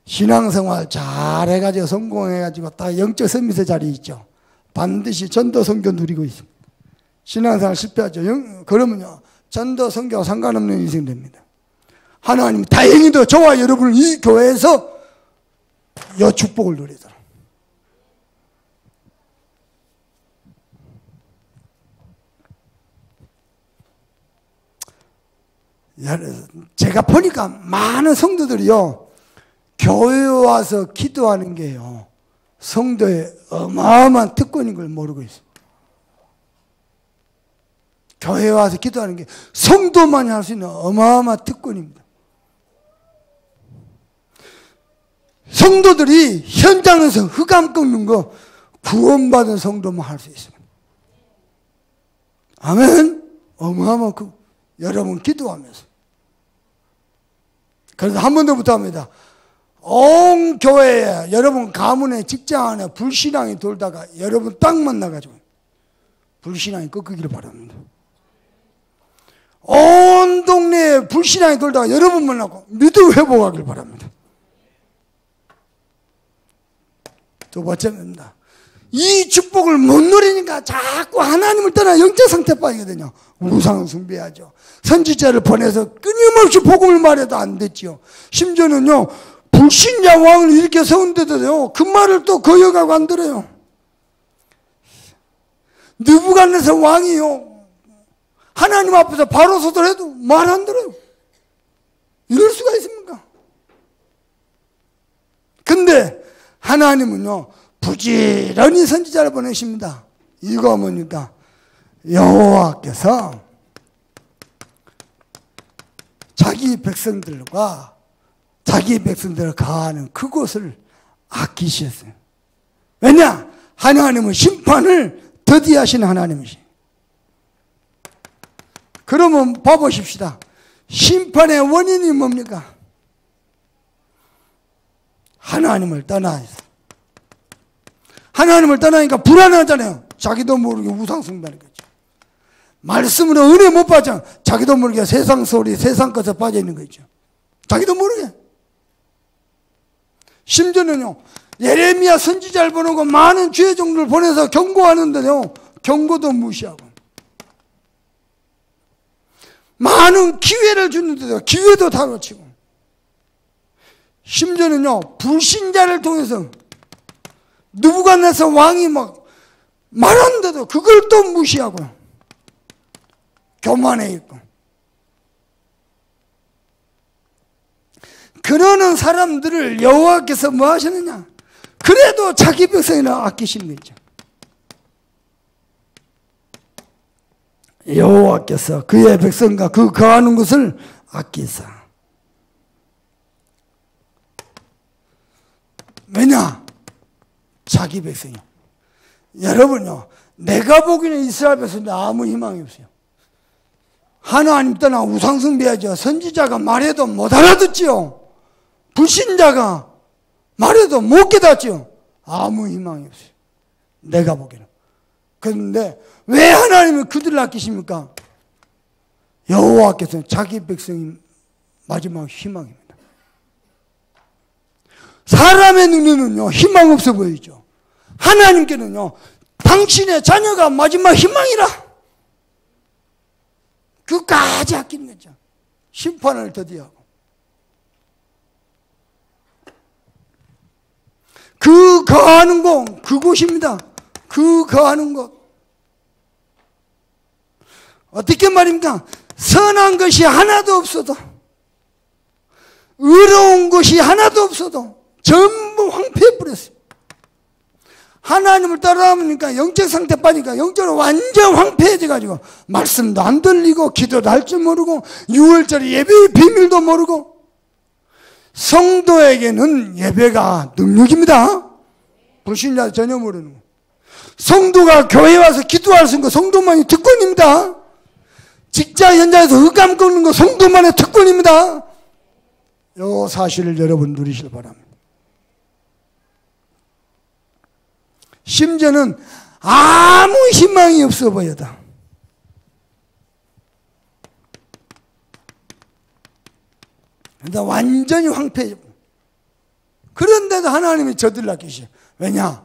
신앙생활 잘해가지고 성공해가지고 딱 영적 서밋의 자리에 있죠. 반드시 전도, 선교 누리고 있습니다. 신앙생활 실패하죠. 그러면요, 전도, 선교와 상관없는 인생 됩니다. 하나님 다행히도 저와 여러분을 이 교회에서 이 축복을 누리도록. 제가 보니까 많은 성도들이요, 교회에 와서 기도하는 게요, 성도의 어마어마한 특권인 걸 모르고 있어요. 교회에 와서 기도하는 게 성도만이 할 수 있는 어마어마한 특권입니다. 성도들이 현장에서 흑암 꺾는 거 구원받은 성도만 할 수 있습니다. 아멘. 어마어마한 그 여러분 기도하면서. 그래서 한 번 더 부탁합니다. 온 교회에, 여러분 가문에, 직장 안에 불신앙이 돌다가 여러분 딱 만나가지고 불신앙이 꺾이기를 바랍니다. 온 동네에 불신앙이 돌다가 여러분 만나고 믿음 회복하기를 바랍니다. 두 번째입니다. 이 축복을 못 누리니까 자꾸 하나님을 떠나 영적 상태 빠지거든요. 우상 숭배하죠. 선지자를 보내서 끊임없이 복음을 말해도 안 됐지요. 심지어는요, 불신자 왕을 이렇게 세운데도요, 그 말을 또 거역하고 안 들어요. 느부갓네살 왕이요, 하나님 앞에서 바로 서더라도 말 안 들어요. 이럴 수가 있습니까? 근데 하나님은요, 부지런히 선지자를 보내십니다. 이거 뭡니까? 여호와께서 자기 백성들과 자기 백성들을 가하는 그곳을 아끼셨어요. 왜냐? 하나님은 심판을 더디하시는 하나님이시죠. 그러면 봐보십시다. 심판의 원인이 뭡니까? 하나님을 떠나서. 하나님을 떠나니까 불안하잖아요. 자기도 모르게 우상숭배하는 거죠. 말씀으로 은혜 못 받잖아. 자기도 모르게 세상 소리, 세상 것에 빠져 있는 거죠. 자기도 모르게. 심지어는요, 예레미야 선지자를 보내고 많은 주의 종들을 보내서 경고하는데요, 경고도 무시하고, 많은 기회를 주는데도 기회도 다 놓치고, 심지어는요, 불신자를 통해서 느부갓네살 왕이 막 말하는데도 그걸 또 무시하고 교만해 있고, 그러는 사람들을 여호와께서 뭐 하시느냐? 그래도 자기 백성이나 아끼시는 거죠. 여호와께서 그의 백성과 그 거하는 것을 아끼사. 왜냐? 자기 백성이요. 여러분요, 내가 보기에는 이스라엘 백성들 아무 희망이 없어요. 하나님 떠나 우상숭배하죠. 선지자가 말해도 못 알아듣지요. 불신자가 말해도 못 깨닫죠. 아무 희망이 없어요. 내가 보기에는. 그런데 왜 하나님은 그들을 아끼십니까? 여호와께서는 자기 백성이 마지막 희망입니다. 사람의 눈에는요, 희망 없어 보이죠. 하나님께는요, 당신의 자녀가 마지막 희망이라. 그까지 아끼는 거죠. 심판을 더디하고. 그 거하는 곳, 그곳입니다. 그 거하는 곳. 어떻게 말입니까? 선한 것이 하나도 없어도, 의로운 것이 하나도 없어도 전부 황폐해버렸어요. 하나님을 따라하니까 영적 상태 빠지니까 영적으로 완전 황폐해져가지고 말씀도 안 들리고 기도도 할 줄 모르고 6월절에 예배의 비밀도 모르고. 성도에게는 예배가 능력입니다. 불신자 전혀 모르는 거. 성도가 교회에 와서 기도할 수 있는 거 성도만이 특권입니다. 직장 현장에서 흑감 꺾는 거 성도만의 특권입니다. 이 사실을 여러분 누리시길 바랍니다. 심지어는 아무 희망이 없어 보여도 완전히 황폐해. 그런데도 하나님이 저들을 아끼시죠. 왜냐?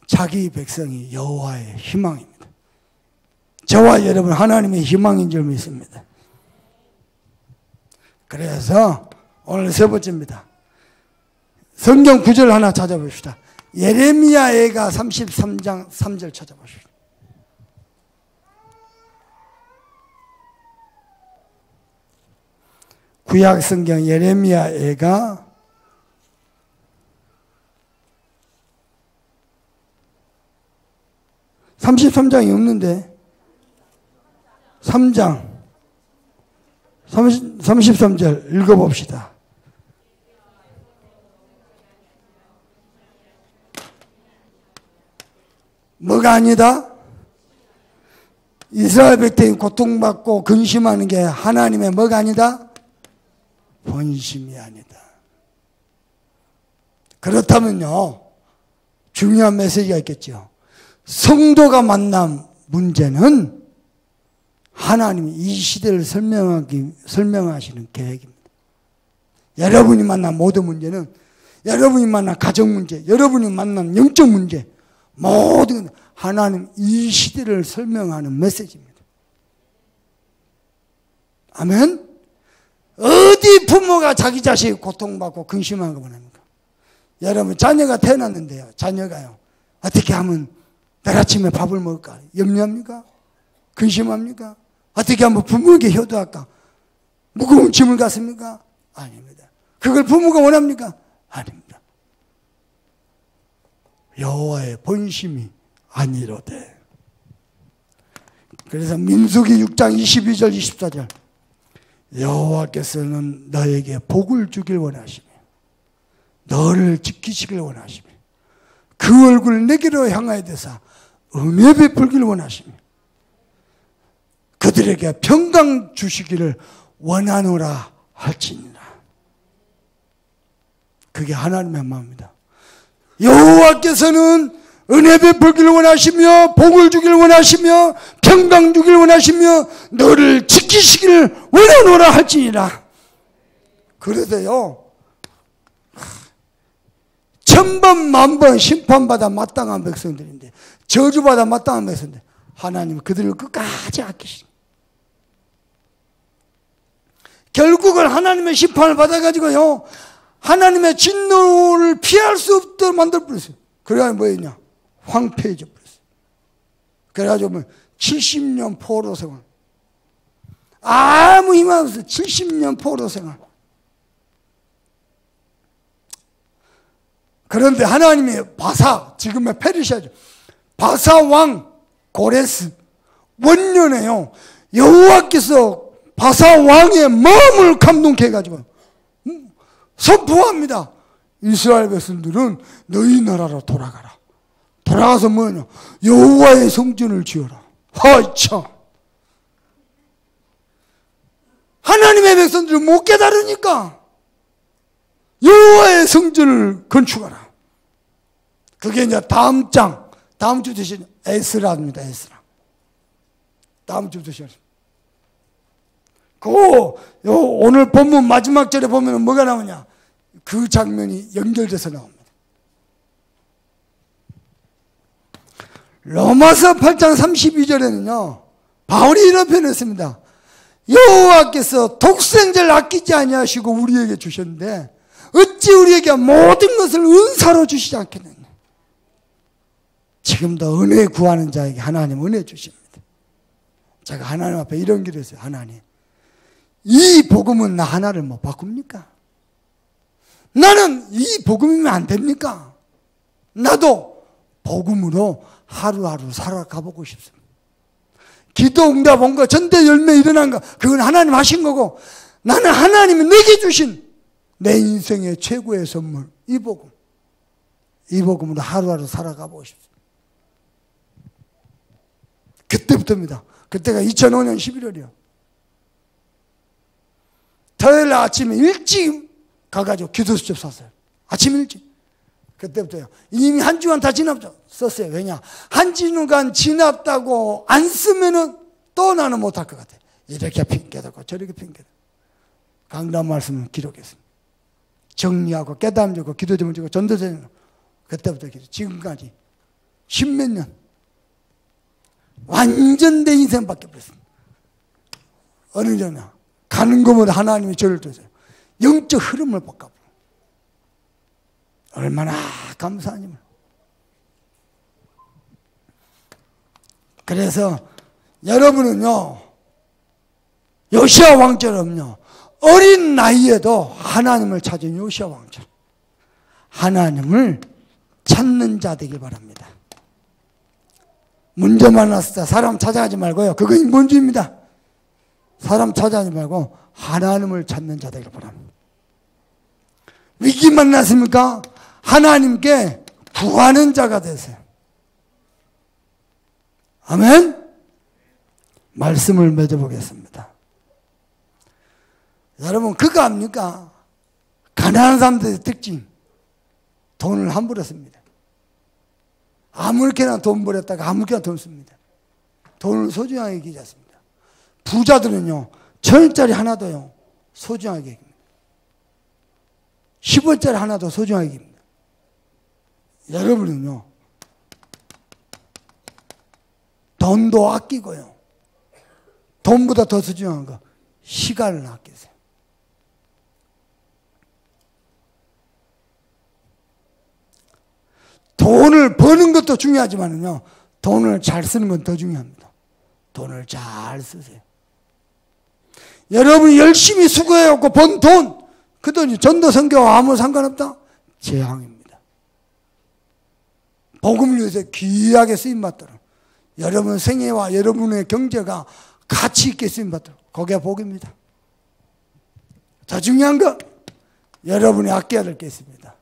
자기 백성이 여호와의 희망입니다. 저와 여러분 하나님의 희망인 줄 믿습니다. 그래서 오늘 세 번째입니다. 성경 구절 하나 찾아봅시다. 예레미야애가 33장 3절 찾아보십시오. 구약 성경 예레미야애가 33장이 없는데 3장 33절 읽어봅시다. 뭐가 아니다? 이스라엘 백성이 고통받고 근심하는 게 하나님의 뭐가 아니다? 본심이 아니다. 그렇다면요, 중요한 메시지가 있겠죠. 성도가 만난 문제는 하나님이 이 시대를 설명하시는 계획입니다. 여러분이 만난 모든 문제는, 여러분이 만난 가정 문제, 여러분이 만난 영적 문제, 모든 하나님 이 시대를 설명하는 메시지입니다. 아멘? 어디 부모가 자기 자식이 고통받고 근심하는 거 원합니까? 여러분 자녀가 태어났는데요, 자녀가요 어떻게 하면 내일 아침에 밥을 먹을까 염려합니까? 근심합니까? 어떻게 하면 부모에게 효도할까? 무거운 짐을 갖습니까? 아닙니다. 그걸 부모가 원합니까? 아닙니다. 여호와의 본심이 아니로되. 그래서 민수기 6장 22절 24절 여호와께서는 너에게 복을 주길 원하시며 너를 지키시길 원하시며 그 얼굴을 내게로 향하여 대사 은혜 베풀길 원하시며 그들에게 평강 주시기를 원하노라 할지니라. 그게 하나님의 마음입니다. 여호와께서는 은혜 베풀기를 원하시며 복을 주기를 원하시며 평강 주기를 원하시며 너를 지키시기를 원하노라 할지니라. 그래도요 1000번 만번 심판받아 마땅한 백성들인데, 저주받아 마땅한 백성들, 하나님은 그들을 끝까지 아끼시니 결국은 하나님의 심판을 받아가지고요 하나님의 진노를 피할 수 없도록 만들어버렸어요. 그래가지고 뭐였냐? 황폐해져 버렸어요. 그래가지고 70년 포로 생활, 아무 희망 없어요. 70년 포로 생활. 그런데 하나님의 바사, 지금의 페르시아죠, 바사 왕 고레스 원년에요 여호와께서 바사 왕의 마음을 감동케 해가지고 선포합니다. 이스라엘 백성들은 너희 나라로 돌아가라. 돌아가서 뭐냐? 여호와의 성전을 지어라. 하이차. 하나님의 백성들은 못 깨달으니까 여호와의 성전을 건축하라. 그게 이제 다음 주 드시는 에스라입니다. 에스라. 다음 주 드시는. 오늘 본문 마지막 절에 보면 뭐가 나오냐? 그 장면이 연결돼서 나옵니다. 로마서 8장 32절에는요, 바울이 이런 표현을 했습니다. 여호와께서 독생자를 아끼지 아니하시고 우리에게 주셨는데 어찌 우리에게 모든 것을 은사로 주시지 않겠느냐. 지금도 은혜 구하는 자에게 하나님 은혜 주십니다. 제가 하나님 앞에 이런 기도 했어요. 하나님, 이 복음은 나 하나를 못 바꿉니까? 나는 이 복음이면 안 됩니까? 나도 복음으로 하루하루 살아가보고 싶습니다. 기도 응답 온 거, 전대 열매 일어난 거, 그건 하나님 하신 거고, 나는 하나님이 내게 주신 내 인생의 최고의 선물, 이 복음. 이 복음으로 하루하루 살아가보고 싶습니다. 그때부터입니다. 그때가 2005년 11월이요. 토요일 아침에 일찍 가가지고 기도수첩 샀어요. 아침 일찍. 그때부터요. 이미 한 주간 다 지났었어요. 왜냐? 한 주간 지났다고 안 쓰면은 또 나는 못할 것 같아요. 이렇게 핑계대고 저렇게 핑계대고. 강단 말씀을 기록했습니다. 정리하고 깨달음 주고 기도 제목 주고 전도 제목. 그때부터 기도. 지금까지 십몇 년. 완전 내 인생 바뀌어버렸습니다. 어느 정도 가는 것마다 하나님이 저를 주세요. 영적 흐름을 바꿔버려요. 얼마나 감사하니만. 그래서 여러분은요, 요시야 왕처럼요, 어린 나이에도 하나님을 찾은 요시야 왕처럼 하나님을 찾는 자 되길 바랍니다. 문제 만났을 때 사람 찾아가지 말고요. 그건 문제입니다. 사람 찾아가지 말고 하나님을 찾는 자 되길 바랍니다. 위기 만났습니까? 하나님께 구하는 자가 되세요. 아멘? 말씀을 맺어보겠습니다. 여러분, 그거 압니까? 가난한 사람들의 특징. 돈을 함부로 씁니다. 아무렇게나 돈 버렸다가 아무렇게나 돈 씁니다. 돈을 소중하게 여기지 않습니다. 부자들은요, 1,000원짜리 하나도요, 소중하게 여깁니다. 10원짜리 하나도 소중하게 여깁니다. 여러분은요, 돈도 아끼고요, 돈보다 더 소중한 거, 시간을 아끼세요. 돈을 버는 것도 중요하지만요, 돈을 잘 쓰는 건 더 중요합니다. 돈을 잘 쓰세요. 여러분이 열심히 수고해갖고 번 돈, 그 돈이 전도 선교와 아무 상관없다? 재앙입니다. 복음을 위해서 귀하게 쓰임받도록, 여러분 생애와 여러분의 경제가 가치 있게 쓰임받도록, 그게 복입니다. 더 중요한 거, 여러분이 아껴야 될 게 있습니다.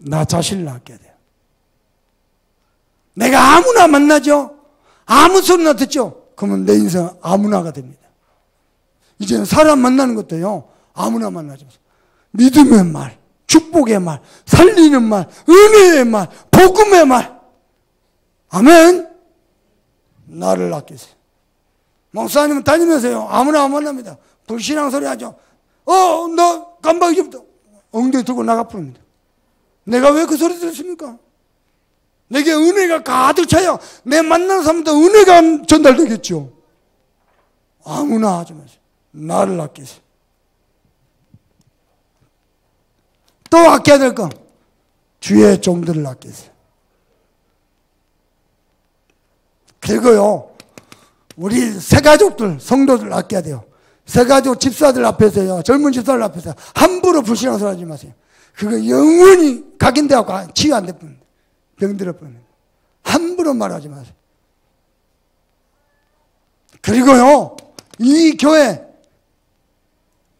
나 자신을 아껴야 돼요. 내가 아무나 만나죠? 아무 소리나 듣죠? 그러면 내 인생은 아무나가 됩니다. 이제는 사람 만나는 것도요, 아무나 만나지 마세요. 믿음의 말, 축복의 말, 살리는 말, 은혜의 말, 복음의 말. 아멘? 나를 아끼세요. 목사님은 다니면서요, 아무나 안 만납니다. 불신앙 소리 하죠. 너 깜빡이 좀 엉덩이 들고 나가 부릅니다. 내가 왜 그 소리 들었습니까? 내게 은혜가 가득 차요. 내 만나는 사람도 은혜가 전달되겠죠. 아무나 하지 마세요. 나를 아끼세요. 또 아껴야 될 거, 주의 종들을 아끼세요. 그리고요, 우리 새가족들, 성도들 아껴야 돼요. 새가족 집사들 앞에서요, 젊은 집사들 앞에서 함부로 불신앙 소리 하지 마세요. 그거 영원히 각인되어갖고 치유 안 될 뿐입니다. 병들어 뿐입니다. 함부로 말하지 마세요. 그리고요, 이 교회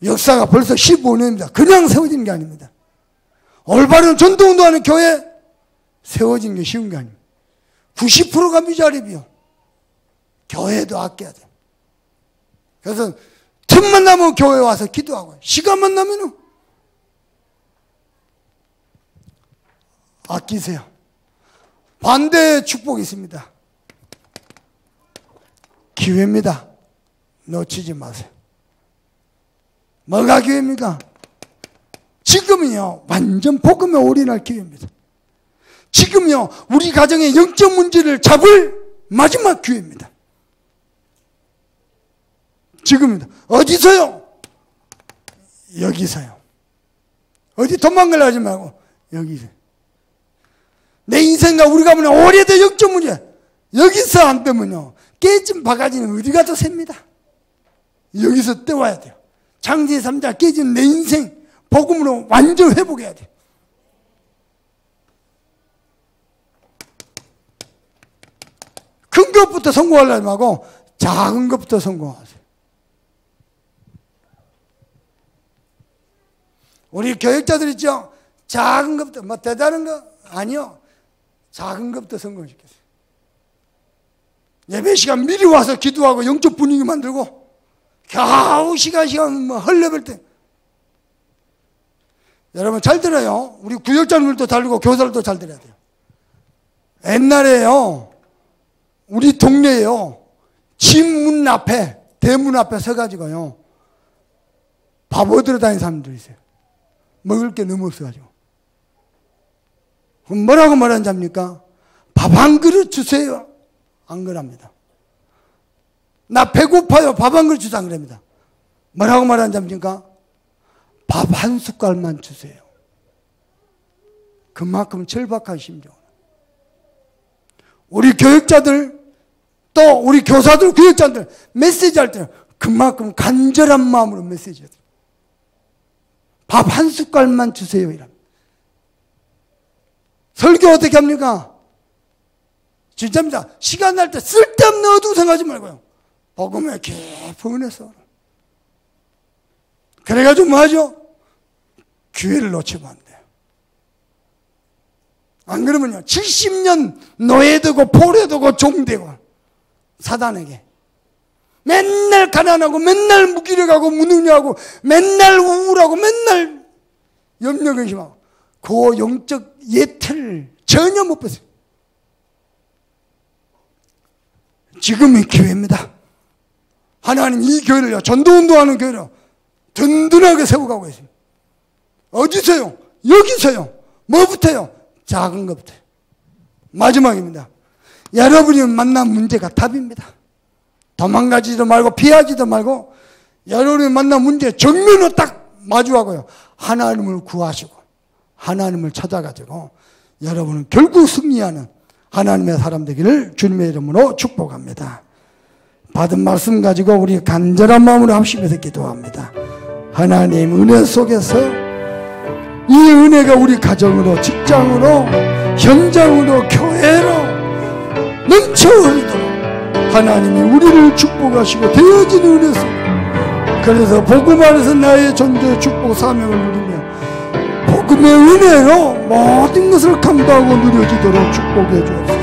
역사가 벌써 15년입니다. 그냥 세워진 게 아닙니다. 올바른 전도운동하는 교회 세워진 게 쉬운 게 아닙니다. 90%가 미자립이요. 교회도 아껴야 돼요. 그래서 틈만 나면 교회 와서 기도하고, 시간만 나면 아끼세요. 반대의 축복이 있습니다. 기회입니다. 놓치지 마세요. 뭐가 기회입니까? 지금이요, 완전 복음에 올인할 기회입니다. 지금요, 우리 가정의 영적 문제를 잡을 마지막 기회입니다. 지금입니다. 어디서요? 여기서요. 어디 도망가려 하지 말고 여기서. 내 인생과 우리 가문의 오래된 영적 문제 여기서 안 빼면요, 깨진 바가지는 어디 가도 셉니다. 여기서 떼와야 돼요. 창세 3자 깨진 내 인생 복음으로 완전 회복해야 돼요. 큰 것부터 성공하려지 말고 작은 것부터 성공하세요. 우리 교육자들 있죠? 작은 것부터, 뭐 대단한 거 아니요. 작은 것부터 성공시켰어요. 예배 시간 미리 와서 기도하고 영적 분위기 만들고 겨우 시간 뭐 헐레벌 때. 여러분 잘 들어요. 우리 구역장들도 잘 들고 교사들도 잘 들어야 돼요. 옛날에요, 우리 동네에요, 집 문 앞에, 대문 앞에 서가지고요, 밥 얻으러 다니는 사람들이 있어요. 먹을 게 너무 없어가지고. 그럼 뭐라고 말하는지 압니까? 밥 한 그릇 주세요. 안 그럽니다. 나 배고파요. 밥 한 그릇 주세요. 안 그럽니다. 뭐라고 말하는지 압니까? 밥 한 숟갈만 주세요. 그만큼 절박한 심정. 우리 교육자들, 또 우리 교사들, 교육자들 메시지 할 때는 그만큼 간절한 마음으로 메시지 해요. 밥 한 숟갈만 주세요. 이랍니다. 설교 어떻게 합니까? 진짜입니다. 시간 날 때 쓸데없는 어두운 생각하지 말고요, 복음에 깊은 은혜서. 그래가지고 뭐 하죠? 기회를 놓치면 안 돼요. 안 그러면요, 70년 노예되고 포로되고 종되고 사단에게 맨날 가난하고 맨날 무기력하고 무능력하고 맨날 우울하고 맨날 염려 근심하고 그 영적 예태를 전혀 못 봤어요. 지금이 기회입니다. 하나님 이 교회를요, 전도운동하는 교회로 든든하게 세워가고 있습니다. 어디서요? 여기서요. 뭐부터요? 작은 것부터. 마지막입니다. 여러분이 만난 문제가 답입니다. 도망가지도 말고 피하지도 말고 여러분이 만난 문제 정면으로 딱 마주하고요, 하나님을 구하시고 하나님을 찾아가지고 여러분은 결국 승리하는 하나님의 사람 되기를 주님의 이름으로 축복합니다. 받은 말씀 가지고 우리 간절한 마음으로 합심해서 기도합니다. 하나님 은혜 속에서 이 은혜가 우리 가정으로, 직장으로, 현장으로, 교회로 넘쳐 흐르도록 하나님이 우리를 축복하시고 되어지는 은혜 속, 그래서 복음 안에서 나의 존재, 축복, 사명을 누리며 복음의 은혜로 모든 것을 감당하고 누려지도록 축복해 주옵소서.